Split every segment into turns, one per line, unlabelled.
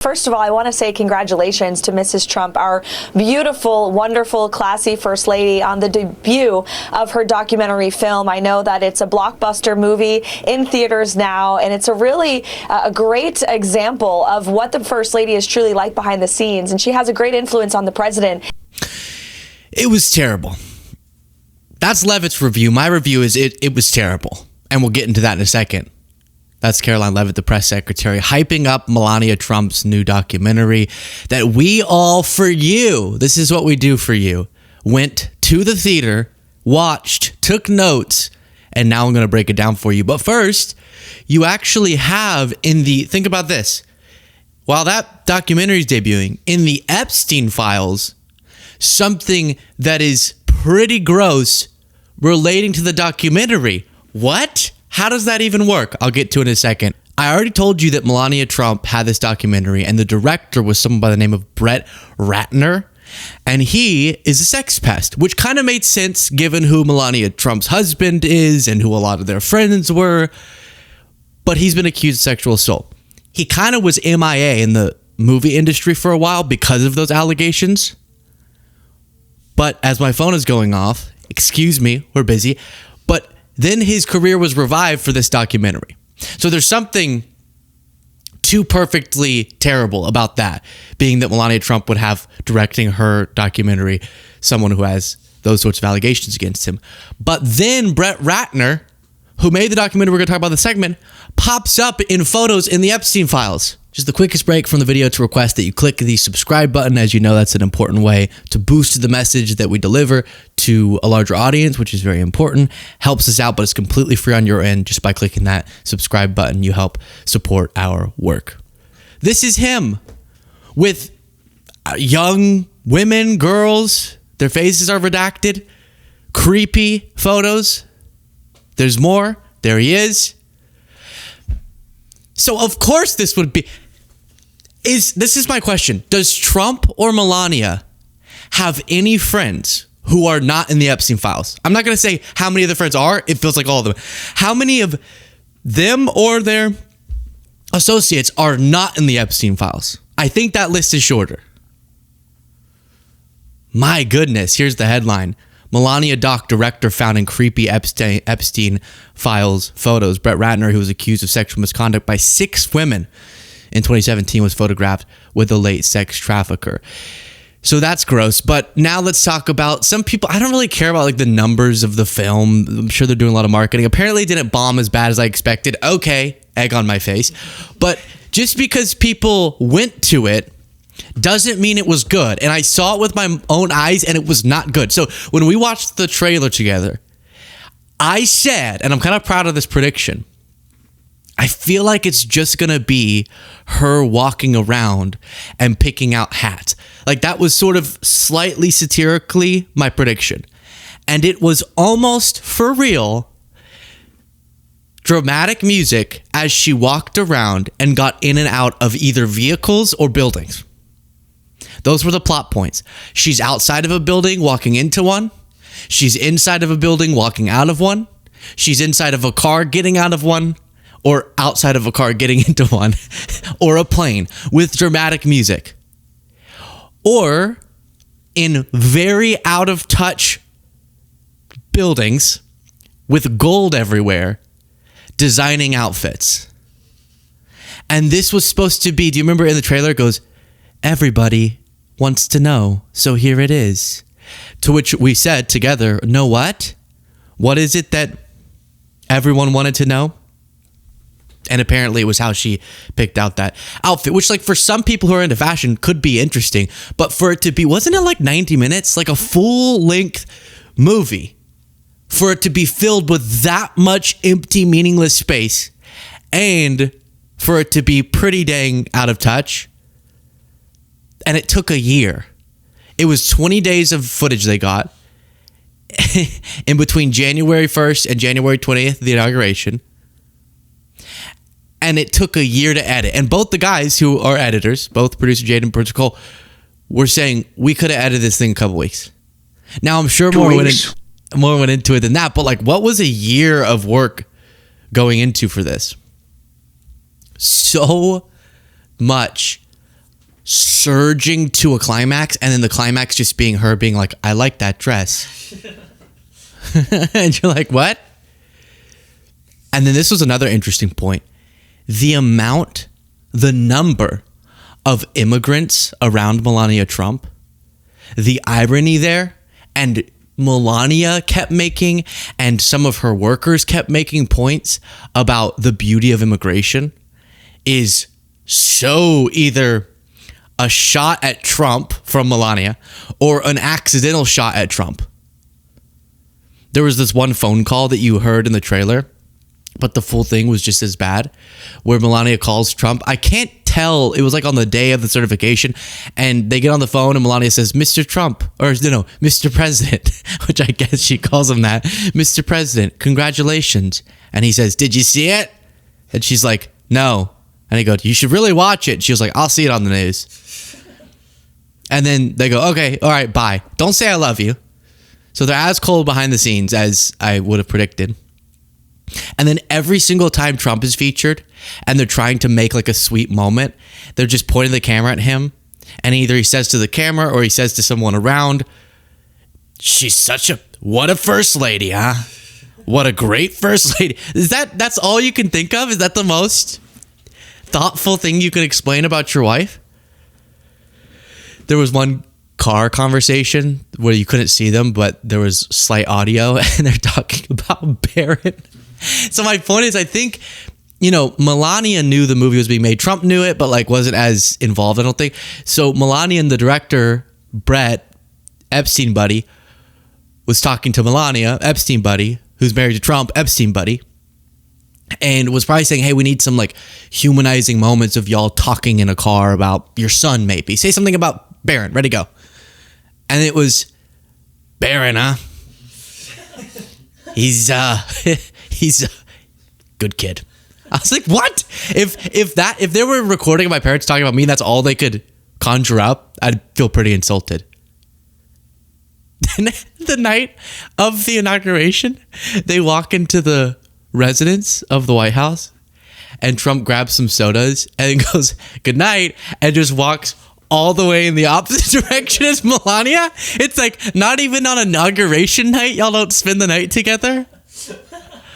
First of all, I want to say congratulations to Mrs. Trump, our beautiful, wonderful, classy First Lady, on the debut of her documentary film. I know that it's a blockbuster movie in theaters now, and it's a really a great example of what the First Lady is truly like behind the scenes, and she has a great influence on the president.
It was terrible. That's Levitt's review. My review is it was terrible, and we'll get into that in a second. That's Caroline Levitt, the press secretary, hyping up Melania Trump's new documentary that we all, for you, this is what we do for you, went to the theater, watched, took notes, and now I'm going to break it down for you. But first, you actually have think about this, while that documentary is debuting, in the Epstein files, something that is pretty gross relating to the documentary. What? How does that even work? I'll get to it in a second. I already told you that Melania Trump had this documentary, and the director was someone by the name of Brett Ratner, and he is a sex pest, which kind of made sense given who Melania Trump's husband is and who a lot of their friends were, but he's been accused of sexual assault. He kind of was MIA in the movie industry for a while because of those allegations, but as my phone is going off, excuse me, we're busy, but then his career was revived for this documentary. So there's something too perfectly terrible about that, being that Melania Trump would have directing her documentary someone who has those sorts of allegations against him. But then Brett Ratner, who made the documentary we're going to talk about in the segment, pops up in photos in the Epstein files. Just the quickest break from the video to request that you click the subscribe button. As you know, that's an important way to boost the message that we deliver to a larger audience, which is very important. Helps us out, but it's completely free on your end. Just by clicking that subscribe button, you help support our work. This is him with young women, girls. Their faces are redacted. Creepy photos. There's more. There he is. So of course this would be, this is my question. Does Trump or Melania have any friends who are not in the Epstein files? I'm not going to say how many of the friends are. It feels like all of them. How many of them or their associates are not in the Epstein files? I think that list is shorter. My goodness, here's the headline. Melania doc director found in creepy Epstein files photos. Brett Ratner, who was accused of sexual misconduct by 6 women in 2017, was photographed with a late sex trafficker. So that's gross. But now let's talk about some people. I don't really care about like the numbers of the film. I'm sure they're doing a lot of marketing. Apparently it didn't bomb as bad as I expected. Okay, egg on my face. But just because people went to it doesn't mean it was good. And I saw it with my own eyes and it was not good. So when we watched the trailer together, I said, and I'm kind of proud of this prediction, I feel like it's just going to be her walking around and picking out hats. Like that was sort of slightly satirically my prediction. And it was almost for real dramatic music as she walked around and got in and out of either vehicles or buildings. Those were the plot points. She's outside of a building, walking into one. She's inside of a building, walking out of one. She's inside of a car, getting out of one. Or outside of a car, getting into one. Or a plane with dramatic music. Or in very out of touch buildings with gold everywhere, designing outfits. And this was supposed to be, do you remember in the trailer it goes, everybody wants to know, so here it is. To which we said together, know what? What is it that everyone wanted to know? And apparently it was how she picked out that outfit, which like for some people who are into fashion could be interesting. But for it to be, wasn't it like 90 minutes? Like a full length movie. For it to be filled with that much empty, meaningless space. And for it to be pretty dang out of touch. And it took a year. It was 20 days of footage they got in between January 1st and January 20th, the inauguration. And it took a year to edit. And both the guys who are editors, both producer Jade and producer Cole, were saying, we could have edited this thing a couple weeks. Now, I'm sure more went into it than that. But like, what was a year of work going into for this? So much surging to a climax, and then the climax just being her being like, I like that dress. And you're like, what? And then this was another interesting point. The number of immigrants around Melania Trump, the irony there, and Melania kept making, and some of her workers kept making points about the beauty of immigration, is so either a shot at Trump from Melania or an accidental shot at Trump. There was this one phone call that you heard in the trailer, but the full thing was just as bad, where Melania calls Trump. I can't tell. It was like on the day of the certification, and they get on the phone and Melania says, Mr. Trump, or no, Mr. President, which I guess she calls him that. Mr. President, congratulations. And he says, did you see it? And she's like, no. And he goes, you should really watch it. She was like, I'll see it on the news. And then they go, okay, all right, bye. Don't say I love you. So they're as cold behind the scenes as I would have predicted. And then every single time Trump is featured and they're trying to make like a sweet moment, they're just pointing the camera at him. And either he says to the camera or he says to someone around, what a first lady, huh? What a great first lady. That's all you can think of? Is that the most thoughtful thing you can explain about your wife? There was one car conversation where you couldn't see them, but there was slight audio and they're talking about Barron. So my point is, I think, Melania knew the movie was being made. Trump knew it, but like wasn't as involved, I don't think. So Melania and the director, Brett, Epstein buddy, was talking to Melania, Epstein buddy, who's married to Trump, Epstein buddy, and was probably saying, hey, we need some like humanizing moments of y'all talking in a car about your son, maybe. Say something about Barron, ready, go. And it was, Barron, huh? He's a good kid. I was like, what? If they were recording my parents talking about me and that's all they could conjure up, I'd feel pretty insulted. The night of the inauguration, they walk into the residence of the White House and Trump grabs some sodas and goes, good night, and just walks all the way in the opposite direction as Melania. It's like, not even on inauguration night, y'all don't spend the night together?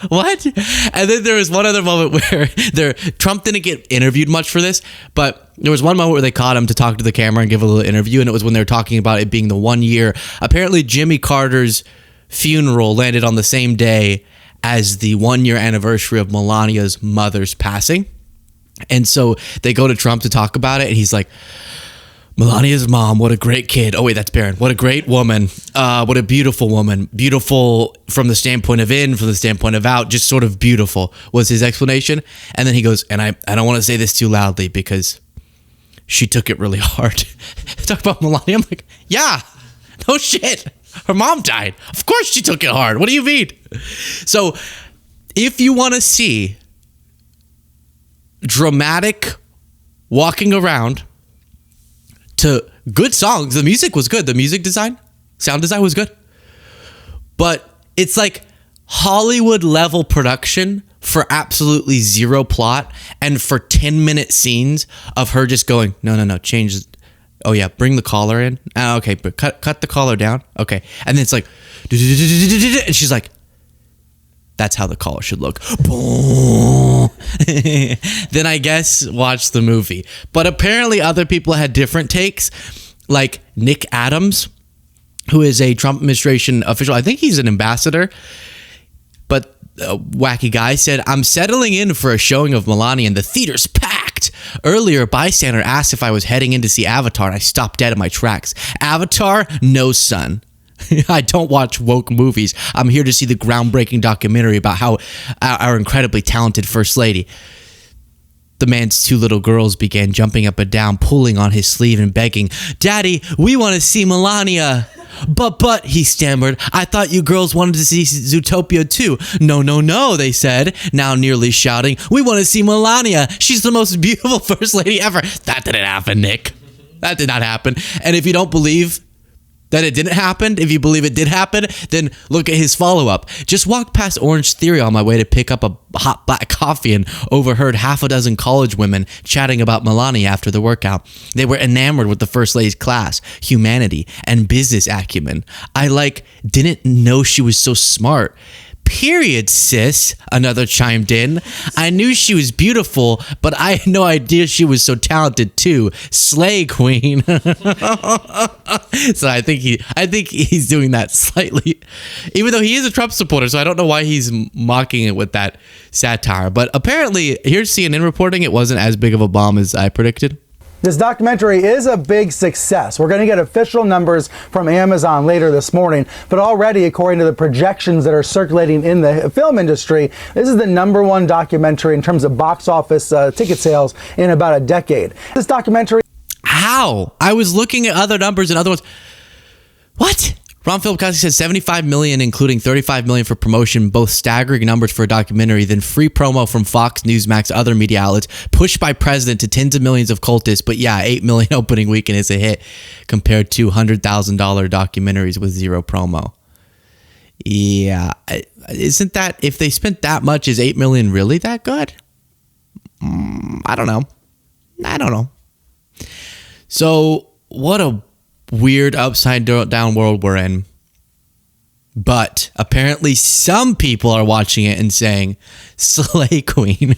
What? And then there was one other moment where Trump didn't get interviewed much for this, but there was one moment where they caught him to talk to the camera and give a little interview, and it was when they were talking about it being the 1 year. Apparently, Jimmy Carter's funeral landed on the same day as the 1 year anniversary of Melania's mother's passing. And so they go to Trump to talk about it, and he's like, Melania's mom, what a great kid. Oh, wait, that's Barron. What a great woman. What a beautiful woman. Beautiful from the standpoint of in, from the standpoint of out, just sort of beautiful was his explanation. And then he goes, and I don't want to say this too loudly because she took it really hard. Talk about Melania. I'm like, yeah, no shit. Her mom died. Of course she took it hard. What do you mean? So if you want to see dramatic walking around to good songs, the music was good. The music design, sound design was good. But it's like Hollywood level production for absolutely zero plot and for 10-minute scenes of her just going, no, change. Oh yeah, bring the collar in. Okay, but cut the collar down. Okay. And then it's like, and she's like, that's how the collar should look. Then I guess watch the movie. But apparently other people had different takes, like Nick Adams, who is a Trump administration official. I think he's an ambassador, but a wacky guy said, I'm settling in for a showing of Melania and the theater's packed. Earlier, a bystander asked if I was heading in to see Avatar, and I stopped dead in my tracks. Avatar? No, son. I don't watch woke movies. I'm here to see the groundbreaking documentary about how our incredibly talented first lady. The man's two little girls began jumping up and down, pulling on his sleeve and begging, Daddy, we want to see Melania. But, he stammered, I thought you girls wanted to see Zootopia too. No, they said, now nearly shouting, we want to see Melania. She's the most beautiful first lady ever. That didn't happen, Nick. That did not happen. And if you don't believe that it didn't happen. If you believe it did happen, then look at his follow-up. Just walked past Orange Theory on my way to pick up a hot black coffee and overheard half a dozen college women chatting about Melania after the workout. They were enamored with the First Lady's class, humanity, and business acumen. I didn't know she was so smart. Period, sis, another chimed in. I knew she was beautiful, but I had no idea she was so talented too. Slay queen. So I think he's doing that slightly, even though he is a Trump supporter, so I don't know why he's mocking it with that satire. But apparently, here's CNN reporting it wasn't as big of a bomb as I predicted.
This documentary is a big success. We're going to get official numbers from Amazon later this morning, but already, according to the projections that are circulating in the film industry, this is the #1 documentary in terms of box office ticket sales in about a decade. This documentary...
How? I was looking at other numbers and other ones. What? Ron Filipkowski says 75 million, including 35 million for promotion, both staggering numbers for a documentary, then free promo from Fox, Newsmax, other media outlets, pushed by president to tens of millions of cultists. But yeah, 8 million opening weekend is a hit compared to $100,000 documentaries with zero promo. Yeah, isn't that, if they spent that much, is 8 million really that good? I don't know. So what a weird upside down world we're in. But apparently some people are watching it and saying, slay queen.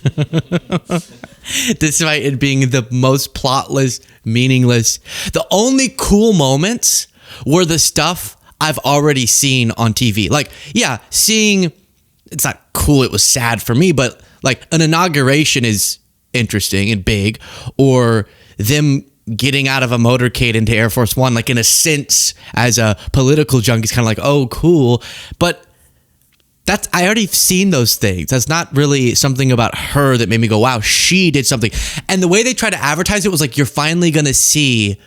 Despite it being the most plotless, meaningless. The only cool moments were the stuff I've already seen on TV. Seeing, it's not cool, it was sad for me, but an inauguration is interesting and big, or them getting out of a motorcade into Air Force One, in a sense, as a political junkie, is kind of oh, cool. But I already seen those things. That's not really something about her that made me go, wow, she did something. And the way they tried to advertise it was you're finally going to see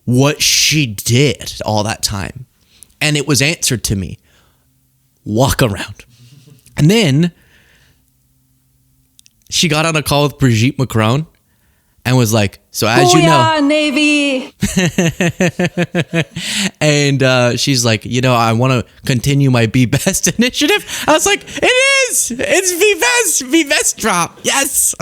what she did all that time. And it was answered to me. Walk around. And then she got on a call with Brigitte Macron and was like, so as you know,
Navy.
and she's like, I want to continue my Be Best initiative. I was like, it is. It's Be Best drop. Yes.